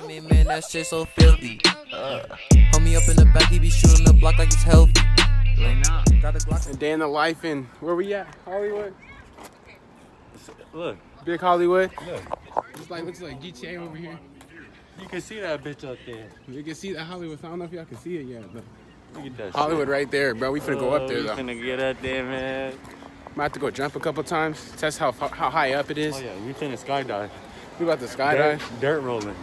I mean, man, that shit so filthy. Homie up in the back, he be shooting the block like it's healthy. Got a Glock. A day in the life in, where we at? Hollywood? Look. Big Hollywood? Look. It's like, looks like GTA over here. You can see that bitch up there. You can see that Hollywood. I don't know if y'all can see it yet, but Look at that Hollywood shit. right there, bro. We finna go up there, though. We finna get up there, man. Might have to go jump a couple times, test how high up it is. Oh, yeah, we finna skydive. We about to skydive. Dirt rolling.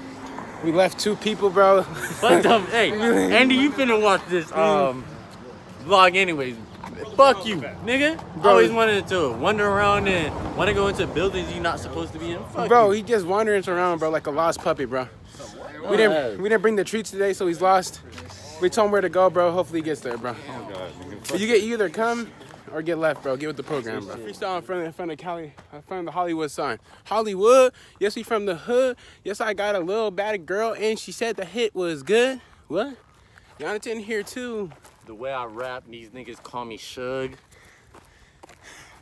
We left 2 people, bro. What the? Hey, Andy, you finna watch this vlog anyways. Fuck you, nigga. Bro, Always wanted to wander around and want to go into buildings you're not supposed to be in. Fuck bro, you. he just wandering around, bro, like a lost puppy, bro. We didn't bring the treats today, so he's lost. We told him where to go, bro. Hopefully he gets there, bro. Oh, God, nigga. But you either come or get left, bro. Get with the program, bro. Freestyle in front of Cali, in front of the Hollywood sign. Hollywood, yes, we from the hood. Yes, I got a little bad girl, and she said the hit was good. What? Jonathan here, too. The way I rap, these niggas call me Suge.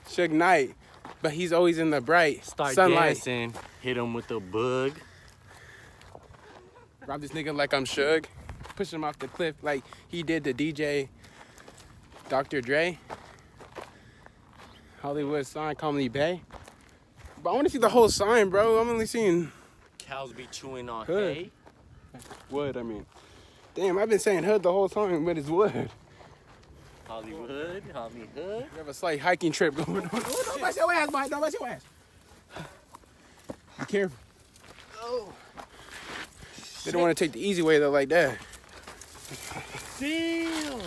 Suge Knight, but he's always in the bright Start sunlight. dancing, hit him with the bug. Rob this nigga like I'm Suge. Push him off the cliff like he did to DJ Dr. Dre. Hollywood sign, Comedy Bay. But I want to see the whole sign, bro. I'm only seeing Cows be chewing on Hood. hay. wood, I mean. Damn, I've been saying hood the whole time, but it's wood. Hollywood, Hollywood. We have a slight hiking trip going on. Oh, don't bust your ass, Mike. Don't bust your ass. Be careful. Oh. They don't want to take the easy way, though, like that. Damn.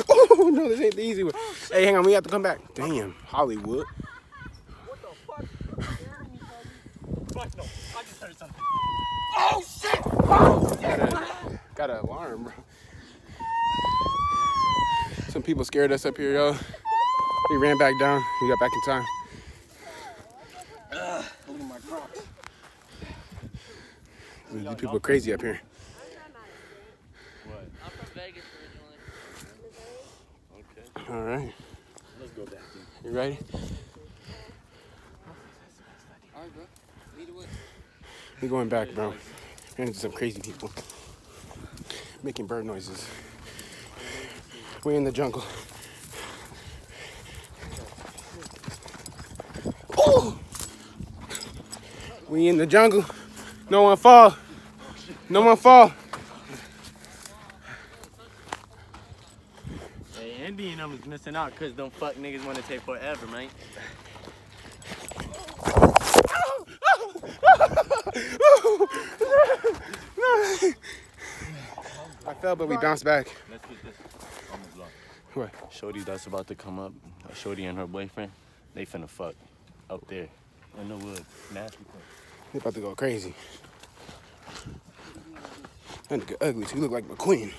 Oh, no, this ain't the easy way. Hey, hang on. We have to come back. Damn, Hollywood. What the fuck? Fuck no. I just heard something. Oh, shit. Oh, shit. Got an alarm, bro. Some people scared us up here, yo. We ran back down. We got back in time. Look at my Crocs. These people are crazy up here. What? I'm from Vegas originally. Okay. All right. Let's go back. You ready? All right, bro. Lead the way. We going back, bro. Ran into some crazy people. Making bird noises. We in the jungle. Oh! We in the jungle. No one fall. No one fall. Hey, Andy and them is missing out because them fuck niggas want to take forever, man. I fell, but we bounced back. Let's get this on the block. What? Shorty that's about to come up, Shorty and her boyfriend, they finna fuck up there in the woods. Nasty fuck. They about to go crazy. That nigga ugly too. You look like McQueen.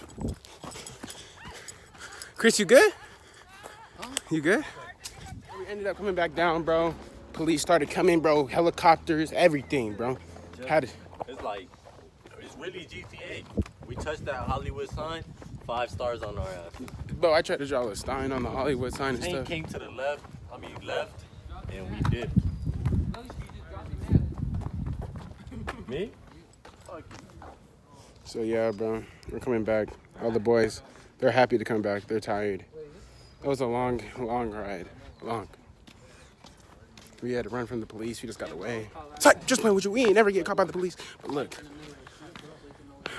Chris, you good? You good? We ended up coming back down, bro. Police started coming, bro. Helicopters, everything, bro. Had it. It's like, it's really GTA. We touched that Hollywood sign, 5 stars on our ass. Bro, I tried to draw a Stein on the Hollywood sign and Tank stuff. came to the left, and we did. Me? Fuck you. So yeah, bro, we're coming back. All the boys, they're happy to come back. They're tired. It was a long ride. Long. We had to run from the police. We just got away. It's like, just playing with you. We ain't never get caught by the police. But look.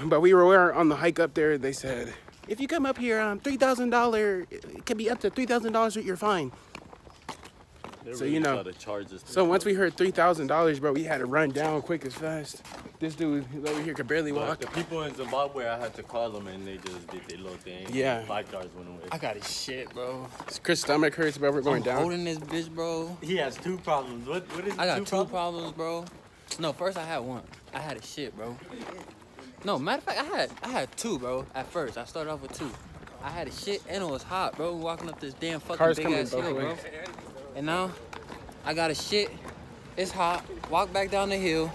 But we were on the hike up there. They said, if you come up here, $3,000, it could be up to $3,000 you're fine. They So, really you know, try to charge us So once we heard $3,000, bro, we had to run down quick as fast. This dude over here could barely But walk. the people in Zimbabwe, I had to call them and they just did their little thing. Yeah. $5 went away. I got his shit, bro. Chris' stomach hurts, bro. We're going I'm down. holding this bitch, bro. He has 2 problems. What is I got two two problems, bro. No, first I had one. I had a shit, bro. No, matter of fact, I had 2, bro. At first, I started off with 2. I had a shit and it was hot, bro. Walking up this damn fucking Cars big coming ass both hill, bro. ways. And now I got a shit. It's hot. Walk back down the hill.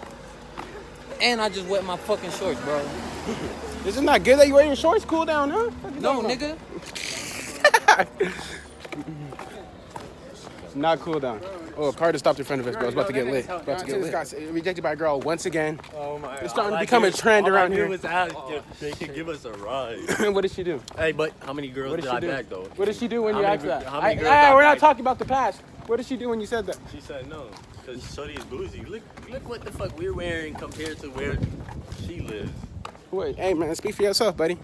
And I just wet my fucking shorts, bro. Isn't that good that you wear your shorts? Cool down, huh? No, nigga. Not cool down. Oh, a car just stopped in front of us, bro. It's about to get lit. About to get lit. Got rejected by a girl once again. Oh my. It's starting to become a trend around here. Was ask if they could give us a ride. What did she do? Hey, but how many girls What did did she I do? back though? What did she do when How you many asked gr- that? how many girls Hey, got we're not back? talking about the past. What did she do when you said that? She said no, cause Shorty is bougie. Look what the fuck we're wearing compared to where she lives. Wait, hey man, speak for yourself, buddy.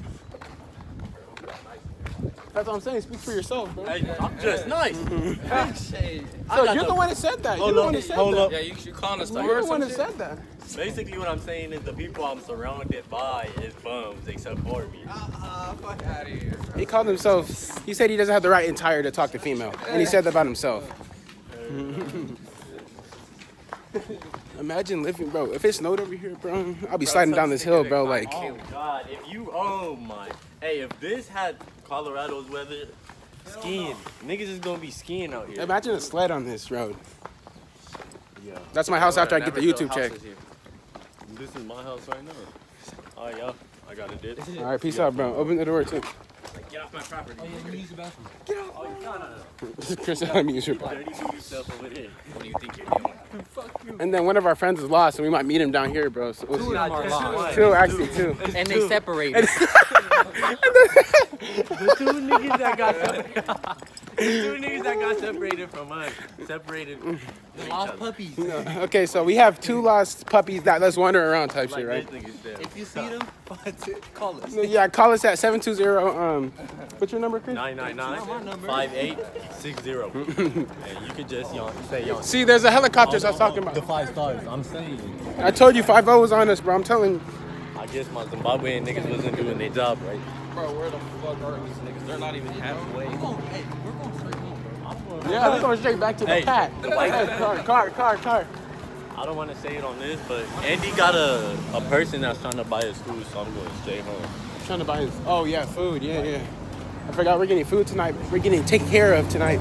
That's what I'm saying. Speak for yourself, bro. Hey, I'm just nice. So you're the one that said that. You're the one that said that. Yeah, you calling us You're the one that said that. Basically, what I'm saying is the people I'm surrounded by is bums, except for me. Fuck out of here. He called himself. He said he doesn't have the right entire to talk to female, and he said that about himself. Imagine living, bro. If it snowed over here, bro, I'll be sliding down this hill, bro. Like, Oh God, oh my, hey, if this had Colorado's weather, skiing, niggas is gonna be skiing out here. imagine a sled on this road. Yeah. That's my house after I get the YouTube check. This is my house right now. Oh yeah, I got a dip. All right, peace out, bro. Open the door too. Get off my property. Oh, yeah, let me use the bathroom. Oh, you gotta Chris, let me use your. dirty to yourself over there. What do you think you're doing? And then one of our friends is lost, and we might meet him down here, bro. So we'll see. Two of them are lost. Two, actually, two. And they separated. The two niggas that got separated. The two niggas that got separated from us. Separated. The lost puppies. Okay, so we have two lost puppies that let's wander around type shit, Like right? this nigga's dead. If you see them, call us. Yeah, call us at 720. What's your number, Chris? 999-5860. And you could just say See, there's a helicopter I was talking the about. 5 stars. I'm saying. I told you 5-0 was on us, bro. I'm telling you. I guess my Zimbabwean niggas wasn't doing their job right. Bro, where the fuck are these niggas? They're not even halfway. We're going straight home, bro. Yeah, we're going straight back to the Hey, pad. the white- Car. I don't want to say it on this, but Andy got a person that's trying to buy his food, so I'm going straight home. Trying to buy his. Oh yeah, food. Yeah. I forgot we're getting food tonight. We're getting taken care of tonight.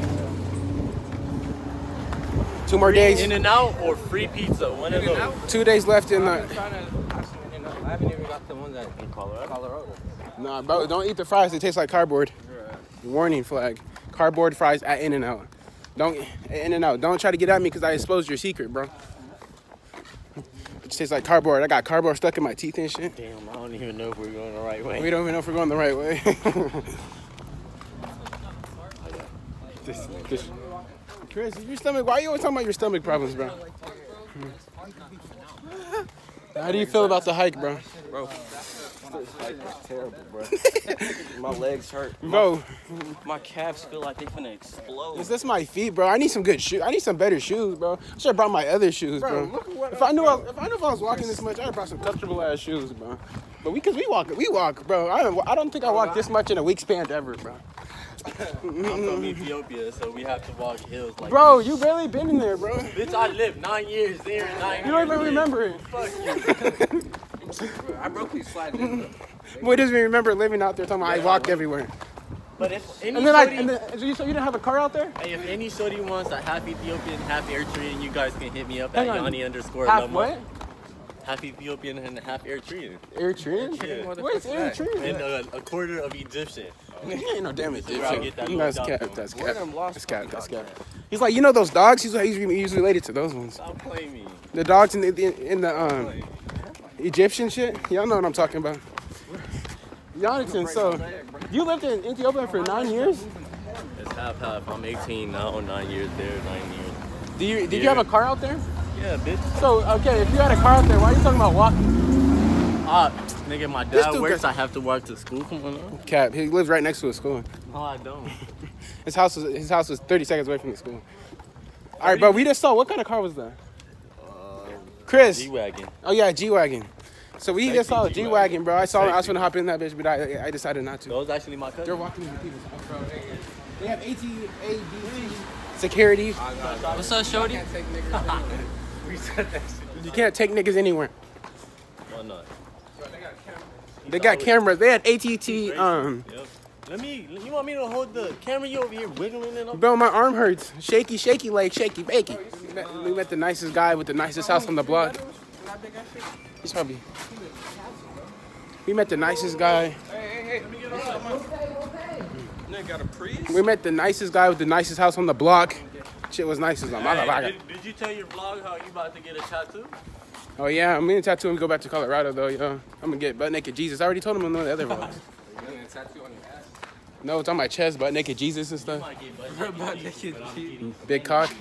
2 more days. In and out or free pizza, one of those. 2 days left in the. I haven't even got the ones that in Colorado. Nah, bro, don't eat the fries. They taste like cardboard. Warning flag. Cardboard fries at In-N-Out. In-N-Out. Don't try to get at me because I exposed your secret, bro. It tastes like cardboard. I got cardboard stuck in my teeth and shit. Damn, I don't even know if we're going the right way. We don't even know if we're going the right way. Chris, your stomach. Why are you always talking about your stomach problems, bro? How do you feel about the hike, bro? Bro, this hike was terrible, bro. My legs hurt. Bro, My calves feel like they finna explode. is this my feet, bro? I need some good shoes. I need some better shoes, bro. I should have brought my other shoes, bro. If I knew I was walking this much, I'd have brought some comfortable ass shoes, bro. But we walk, bro. I don't think I walked this much in a week span ever, bro. I'm from Ethiopia, so we have to walk hills like Bro, this. you barely been in there, bro. Bitch, I lived 9 years there and 9 years You don't even here. remember it. Fuck you. I broke these slides in. Boy doesn't even remember living out there talking about I walk everywhere. But if any And then shorty, so you didn't have a car out there? hey, if any shorty wants a half Ethiopian, half Eritrean, you guys can hit me up Hang at on. Yanni_Lama. Half what? Half Ethiopian and half Eritrean. Eritrean? Yeah. Where's Eritrean? And a quarter of Egyptian. He ain't no damn I'll get Egyptian. that That's looked cap. up, That's Where cap. them lost That's cap. puppies That's out cap. He's like, you know those dogs? He's related to those ones. Stop playing me. The dogs in the Egyptian shit. Y'all know what I'm talking about. Jonathan, so you lived in Ethiopia for 9 years? It's half. I'm 18 now, 9 years there, 9 years. Did you have a car out there? Yeah, bitch. So okay, if you had a car out there, why are you talking about walking? Nigga, my This dad dude works. got- I have to walk to school. Come on. Cap, he lives right next to a school. No, I don't. His house was 30 seconds away from the school. All right, bro, we just saw. What kind of car was that? Chris. G-Wagon. Oh yeah, G-Wagon. So we just saw a Sexy G-Wagon, bro. I was Sexy. gonna hop in that bitch, but I decided not to. That was actually my They're cousin. walking into people's house, bro. They have ATABT security. What's up, shorty? We said that shit. You can't take niggas anywhere. Why not? They got cameras. They had ATT. Yep. You want me to hold the camera? You over here wiggling it up? Bro, my arm hurts. Shaky leg, shaky bakey. We met the nicest guy with the nicest house on the block. He's probably. We met the nicest guy. Nigga got a Prius? We met the nicest guy with the nicest house on the block. Shit was nice as a Hey, motherfucker. did you tell your vlog how you about to get a tattoo? Oh yeah, I'm gonna tattoo him. Go back to Colorado though, yo. I'm gonna get butt naked Jesus. I already told him in one of the other vlogs. No, it's on my chest, butt naked Jesus and stuff. Might get butt naked, but I'm kidding. Big cock.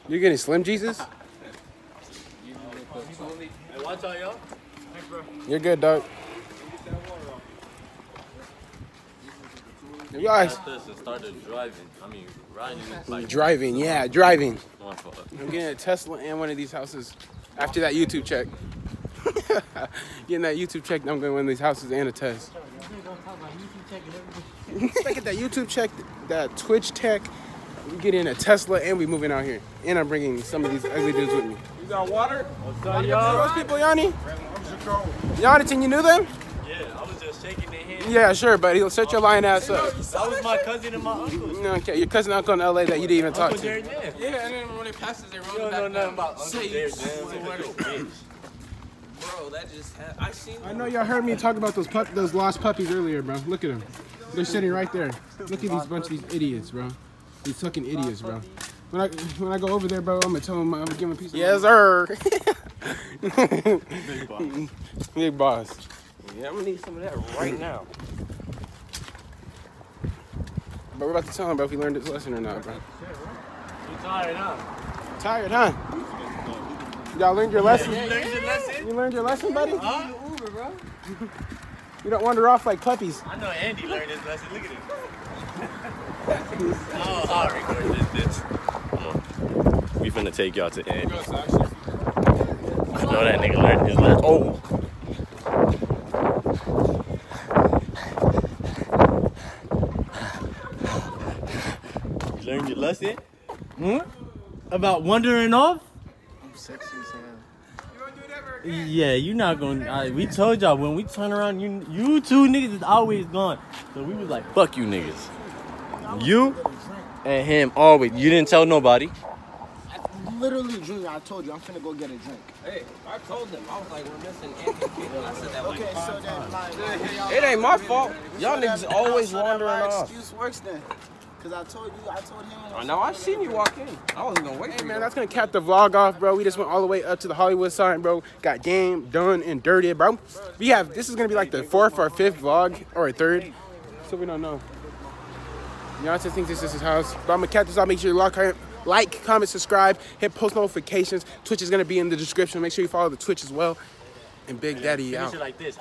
You're getting Slim Jesus? Hey, watch out, y'all. You're good, dog. You guys Got this and started driving. I mean, riding like driving, yeah, driving. my fault. I'm getting a Tesla and one of these houses after that YouTube check. Getting that YouTube check, I'm going to one of these houses and a test. I get that YouTube check, that Twitch tech. We get in a Tesla and we moving out here. And I'm bringing some of these ugly dudes with me. You got water? What's up, Those y'all? people, Yanni? Yanni, you knew them? Yeah, I was just shaking their hand. Yeah, sure, buddy. Shut your lying ass up. That was my cousin and my uncle. Okay, your cousin uncle in LA that you didn't even talk Uncle to. Jared, yeah. Yeah, and then when it passes, they roll You it don't know back nothing down. about Uncle Jared, man. Bro, that just happened. I seen I know y'all heard me talk about those lost puppies earlier, bro. Look at them. They're sitting right there. Look at these bunch of these idiots, bro. These fucking idiots, bro. When I go over there, bro, I'm gonna tell them I'm gonna give them a piece of yes, sir. Big boss. Big boss. Yeah, I'm gonna need some of that right now. But we're about to tell him, bro, if he learned his lesson or not, bro. You tired, huh? Tired, huh? Y'all learned your lesson? You learned your lesson? You learned your lesson, buddy? Huh? Uber, bro. You don't wander off like puppies. I know Andy learned his lesson. Look at him. Oh, I'll record this bitch. Come on. We finna take y'all to Andy. I know that nigga learned his lesson. Oh! You learned your lesson? About wandering off? I'm sexy as hell. Yeah, you not gonna. We told y'all when we turn around, you two niggas is always gone. So we was like, fuck you niggas. You and him always. You didn't tell nobody. Literally, Junior, I told you, I'm finna go get a drink. Hey, I told them. I was like, we're missing Anthony. I said that like Okay, so then, like, It ain't my fault. Y'all so niggas that- always so that wandering my off. excuse works then. Cause I told him. I know, I seen you walk in. I wasn't gonna wait Hey, for man, you. that's gonna cap the vlog off, bro. We just went all the way up to the Hollywood sign, bro. Got game, done, and dirty, bro. This is gonna be like the 4th or 5th vlog, or a 3rd. So we don't know. Y'all just think this is his house. But I'm gonna cap this off. Make sure you like, comment, subscribe, hit post notifications. Twitch is gonna be in the description. Make sure you follow the Twitch as well. And Big Daddy Finish out. it like this.